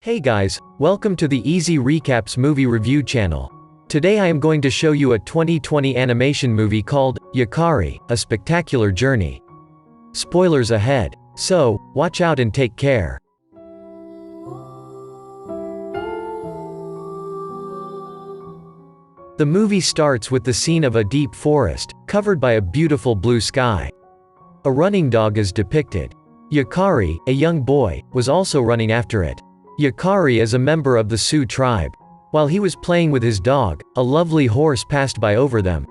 Hey guys, welcome to the Easy Recaps movie review channel. Today I am going to show you a 2020 animation movie called Yakari, A Spectacular Journey. Spoilers ahead, so watch out and take care. The movie starts with the scene of a deep forest, covered by a beautiful blue sky. A running dog is depicted. Yakari, a young boy, was also running after it. Yakari is a member of the Sioux tribe. While he was playing with his dog, a lovely horse passed by over them.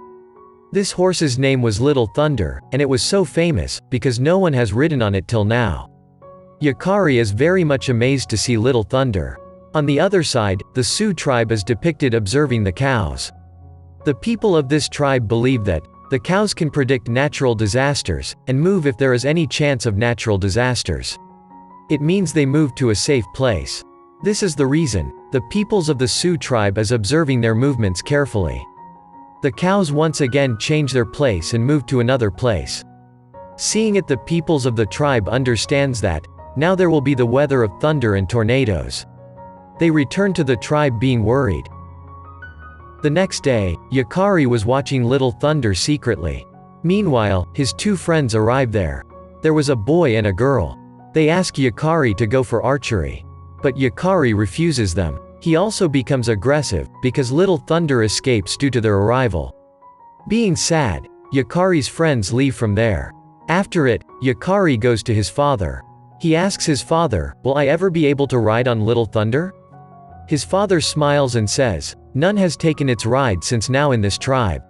This horse's name was Little Thunder, and it was so famous, because no one has ridden on it till now. Yakari is very much amazed to see Little Thunder. On the other side, the Sioux tribe is depicted observing the cows. The people of this tribe believe that the cows can predict natural disasters, and move if there is any chance of natural disasters. It means they move to a safe place. This is the reason the peoples of the Sioux tribe is observing their movements carefully. The cows once again change their place and move to another place. Seeing it, the peoples of the tribe understands that now there will be the weather of thunder and tornadoes. They return to the tribe being worried. The next day, Yakari was watching Little Thunder secretly. Meanwhile, his two friends arrived there. There was a boy and a girl. They ask Yakari to go for archery. But Yakari refuses them. He also becomes aggressive, because Little Thunder escapes due to their arrival. Being sad, Yakari's friends leave from there. After it, Yakari goes to his father. He asks his father, "Will I ever be able to ride on Little Thunder?" His father smiles and says, "None has taken its ride since now in this tribe.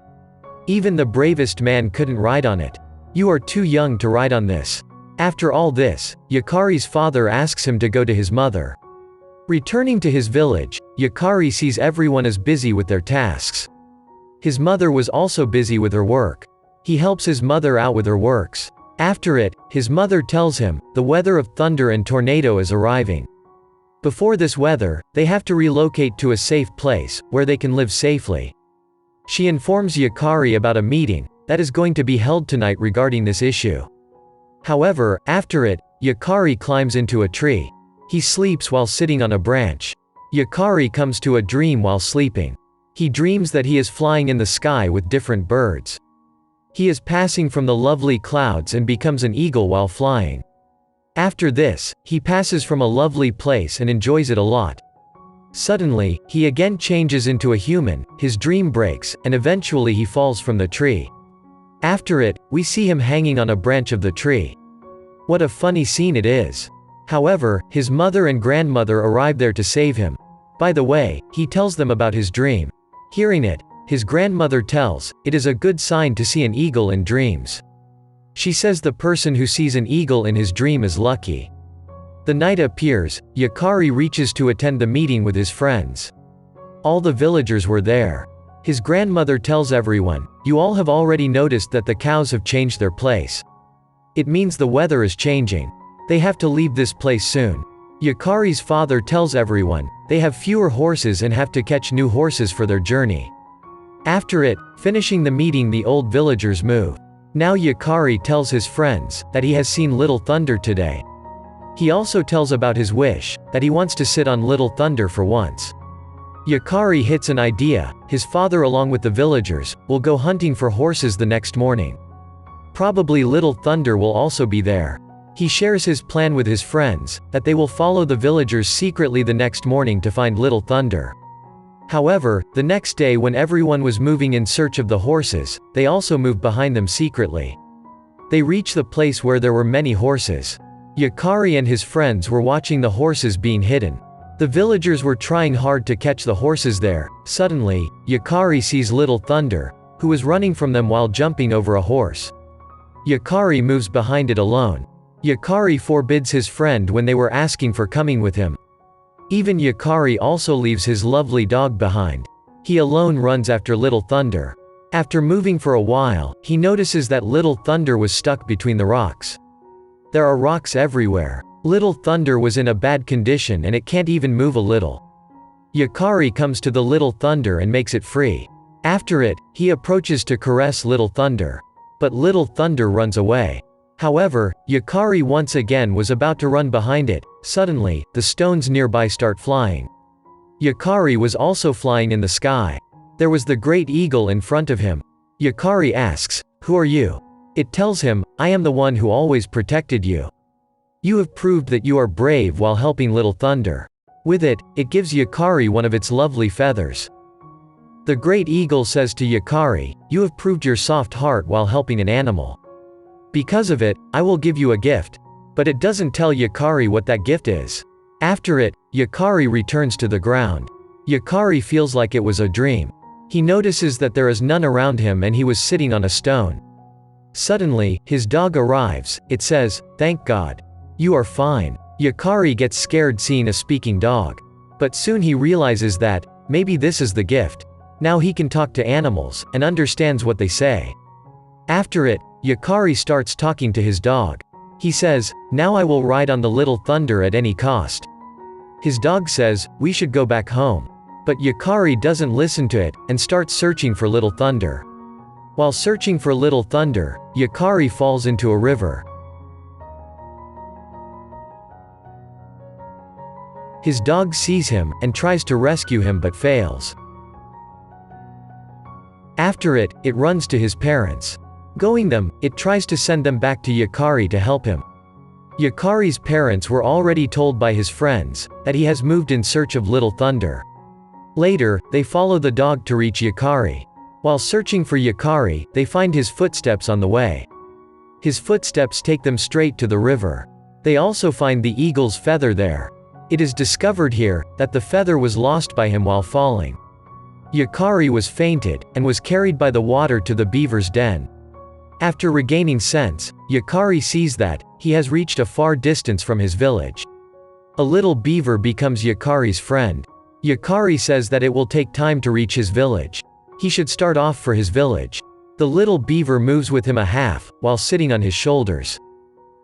Even the bravest man couldn't ride on it. You are too young to ride on this." After all this, Yakari's father asks him to go to his mother. Returning to his village, Yakari sees everyone is busy with their tasks. His mother was also busy with her work. He helps his mother out with her works. After it, his mother tells him, the weather of thunder and tornado is arriving. Before this weather, they have to relocate to a safe place, where they can live safely. She informs Yakari about a meeting that is going to be held tonight regarding this issue. However, after it, Yakari climbs into a tree. He sleeps while sitting on a branch. Yakari comes to a dream while sleeping. He dreams that he is flying in the sky with different birds. He is passing from the lovely clouds and becomes an eagle while flying. After this, he passes from a lovely place and enjoys it a lot. Suddenly, he again changes into a human, his dream breaks, and eventually he falls from the tree. After it, we see him hanging on a branch of the tree. What a funny scene it is. However, his mother and grandmother arrive there to save him. By the way, he tells them about his dream. Hearing it, his grandmother tells, it is a good sign to see an eagle in dreams. She says the person who sees an eagle in his dream is lucky. The night appears, Yakari reaches to attend the meeting with his friends. All the villagers were there. His grandmother tells everyone, "You all have already noticed that the cows have changed their place. It means the weather is changing. They have to leave this place soon." Yakari's father tells everyone, they have fewer horses and have to catch new horses for their journey. After it, finishing the meeting, the old villagers move. Now Yakari tells his friends that he has seen Little Thunder today. He also tells about his wish, that he wants to sit on Little Thunder for once. Yakari hits an idea. His father along with the villagers will go hunting for horses the next morning. Probably Little Thunder will also be there. He shares his plan with his friends, that they will follow the villagers secretly the next morning to find Little Thunder. However, the next day when everyone was moving in search of the horses, they also moved behind them secretly. They reach the place where there were many horses. Yakari and his friends were watching the horses being hidden. The villagers were trying hard to catch the horses there. Suddenly, Yakari sees Little Thunder, who was running from them while jumping over a horse. Yakari moves behind it alone. Yakari forbids his friend when they were asking for coming with him. Even Yakari also leaves his lovely dog behind. He alone runs after Little Thunder. After moving for a while, he notices that Little Thunder was stuck between the rocks. There are rocks everywhere. Little Thunder was in a bad condition and it can't even move a little. Yakari comes to the Little Thunder and makes it free. After it, he approaches to caress Little Thunder. But Little Thunder runs away. However, Yakari once again was about to run behind it. Suddenly, the stones nearby start flying. Yakari was also flying in the sky. There was the great eagle in front of him. Yakari asks, "Who are you?" It tells him, "I am the one who always protected you. You have proved that you are brave while helping Little Thunder." With it, it gives Yakari one of its lovely feathers. The great eagle says to Yakari, "You have proved your soft heart while helping an animal. Because of it, I will give you a gift." But it doesn't tell Yakari what that gift is. After it, Yakari returns to the ground. Yakari feels like it was a dream. He notices that there is none around him and he was sitting on a stone. Suddenly, his dog arrives. It says, "Thank God. You are fine." Yakari gets scared seeing a speaking dog. But soon he realizes that, maybe this is the gift. Now he can talk to animals, and understands what they say. After it, Yakari starts talking to his dog. He says, "Now I will ride on the Little Thunder at any cost." His dog says, "We should go back home." But Yakari doesn't listen to it, and starts searching for Little Thunder. While searching for Little Thunder, Yakari falls into a river. His dog sees him, and tries to rescue him but fails. After it, it runs to his parents. Going them, it tries to send them back to Yakari to help him. Yakari's parents were already told by his friends, that he has moved in search of Little Thunder. Later, they follow the dog to reach Yakari. While searching for Yakari, they find his footsteps on the way. His footsteps take them straight to the river. They also find the eagle's feather there. It is discovered here, that the feather was lost by him while falling. Yakari was fainted, and was carried by the water to the beaver's den. After regaining sense, Yakari sees that, he has reached a far distance from his village. A little beaver becomes Yakari's friend. Yakari says that it will take time to reach his village. He should start off for his village. The little beaver moves with him a half, while sitting on his shoulders.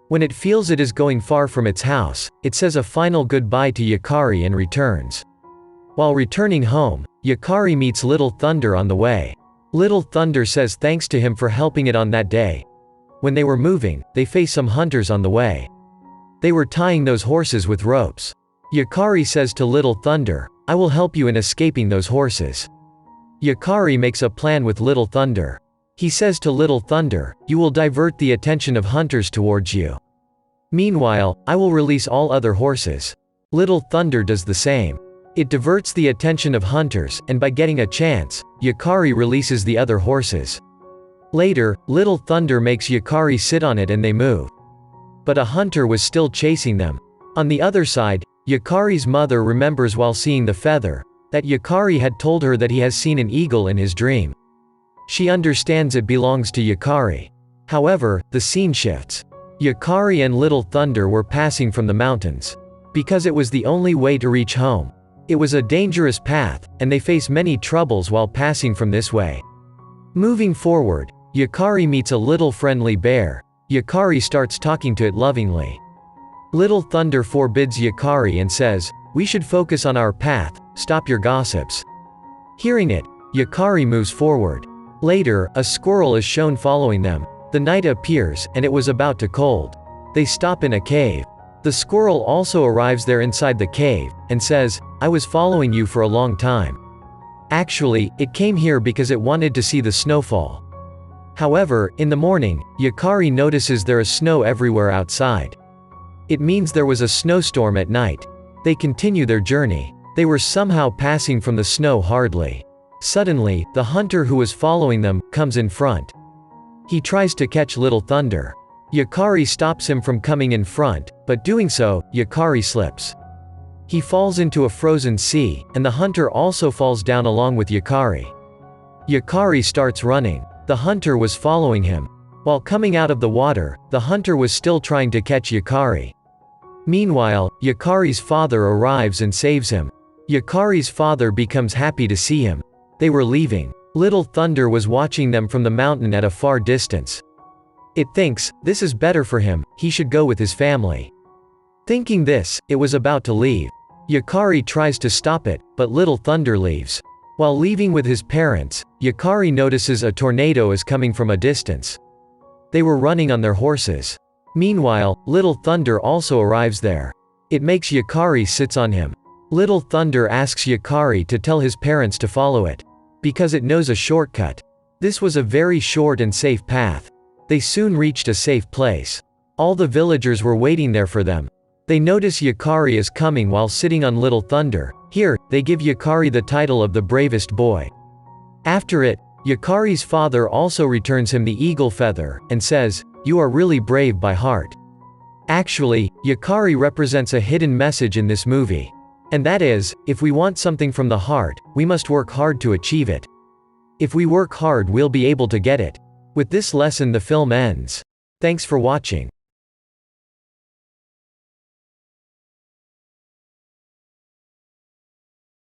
When it feels it is going far from its house, it says a final goodbye to Yakari and returns. While returning home, Yakari meets Little Thunder on the way. Little Thunder says thanks to him for helping it on that day. When they were moving, they face some hunters on the way. They were tying those horses with ropes. Yakari says to Little Thunder, "I will help you in escaping those horses." Yakari makes a plan with Little Thunder. He says to Little Thunder, "You will divert the attention of hunters towards you. Meanwhile, I will release all other horses." Little Thunder does the same. It diverts the attention of hunters, and by getting a chance, Yakari releases the other horses. Later, Little Thunder makes Yakari sit on it and they move. But a hunter was still chasing them. On the other side, Yakari's mother remembers while seeing the feather, that Yakari had told her that he has seen an eagle in his dream. She understands it belongs to Yakari. However, the scene shifts. Yakari and Little Thunder were passing from the mountains. Because it was the only way to reach home. It was a dangerous path, and they face many troubles while passing from this way. Moving forward, Yakari meets a little friendly bear. Yakari starts talking to it lovingly. Little Thunder forbids Yakari and says, "We should focus on our path, stop your gossips." Hearing it, Yakari moves forward. Later, a squirrel is shown following them. The night appears, and it was about to cold. They stop in a cave. The squirrel also arrives there inside the cave, and says, "I was following you for a long time. Actually, it came here because it wanted to see the snowfall." However, in the morning, Yakari notices there is snow everywhere outside. It means there was a snowstorm at night. They continue their journey. They were somehow passing from the snow hardly. Suddenly, the hunter who was following them, comes in front. He tries to catch Little Thunder. Yakari stops him from coming in front, but doing so, Yakari slips. He falls into a frozen sea, and the hunter also falls down along with Yakari. Yakari starts running. The hunter was following him. While coming out of the water, the hunter was still trying to catch Yakari. Meanwhile, Yakari's father arrives and saves him. Yakari's father becomes happy to see him. They were leaving. Little Thunder was watching them from the mountain at a far distance. It thinks, this is better for him, he should go with his family. Thinking this, it was about to leave. Yakari tries to stop it, but Little Thunder leaves. While leaving with his parents, Yakari notices a tornado is coming from a distance. They were running on their horses. Meanwhile, Little Thunder also arrives there. It makes Yakari sits on him. Little Thunder asks Yakari to tell his parents to follow it, because it knows a shortcut. This was a very short and safe path. They soon reached a safe place. All the villagers were waiting there for them. They notice Yakari is coming while sitting on Little Thunder. Here, they give Yakari the title of the bravest boy. After it, Yakari's father also returns him the eagle feather, and says, "You are really brave by heart." Actually, Yakari represents a hidden message in this movie. And that is, if we want something from the heart, we must work hard to achieve it. If we work hard, we'll be able to get it. With this lesson the film ends. Thanks for watching.